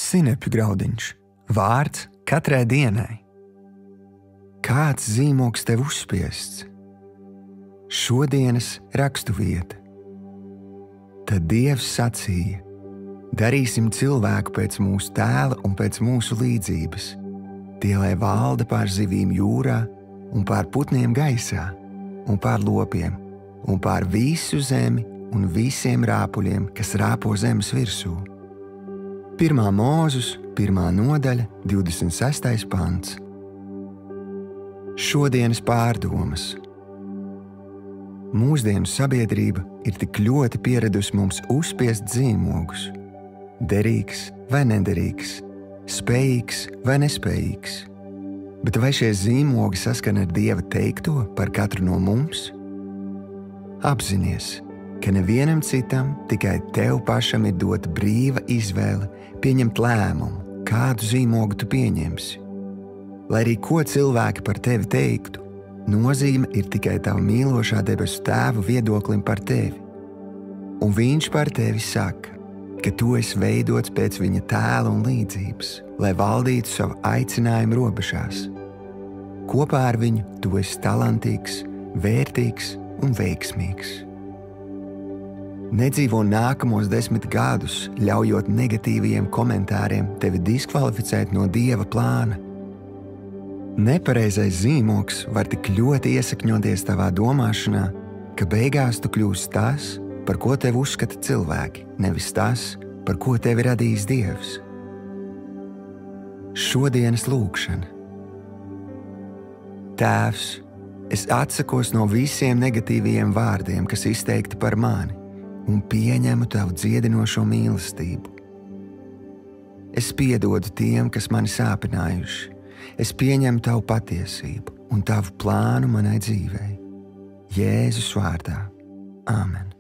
Sinepju graudiņš. Vārds katrai dienai. Kāds zīmogs tev uzspiests? Šodienas raksturvieta. Tad Dievs sacīja: darīsim cilvēku pēc mūsu tēla un pēc mūsu līdzības. Tie lai valda pār zivīm jūrā un pār putniem gaisā un pār lopiem un pār visu zemi un visiem rāpuļiem, kas rāpo zemes virsū. 1. Mūzes, 1. nodaļa, 26. pants. Šodienas pārdomas. Mūsdienu sabiedrība ir tik ļoti pieradusi mums uzspiest zīmogus. Derīgs vai nederīgs, spējīgs vai nespējīgs. Bet vai šie zīmogi saskan ar Dieva teikto par katru no mums? Apzinies, ka nevienam citam, tikai tev pašam ir dota brīva izvēle pieņemt lēmumu, kādu zīmogu tu pieņemsi. Lai arī ko cilvēki par tevi teiktu, nozīme ir tikai tava mīlošā debesu Tēva viedoklim par tevi. Un Viņš par tevi saka, ka tu esi veidots pēc Viņa tēla un līdzības, lai valdītu savu aicinājumu robežās. Kopā ar Viņu tu esi talantīgs, vērtīgs un veiksmīgs. Nedzīvo nākamos 10 gadus, ļaujot negatīviem komentāriem tevi diskvalificēt no Dieva plāna. Nepareizais zīmogs var tik ļoti iesakņoties tavā domāšanā, ka beigās tu kļūsi tas, par ko tevi uzskata cilvēki, nevis tas, par ko tevi radījis Dievs. Šodienas lūgšana. Tēvs, es atsakos no visiem negatīviem vārdiem, kas izteikti par mani, un pieņemu tavu dziedinošo mīlestību. Es piedodu tiem, kas mani sāpinājuši. Es pieņemu tavu patiesību un tavu plānu manai dzīvei. Jēzus vārdā. Āmen.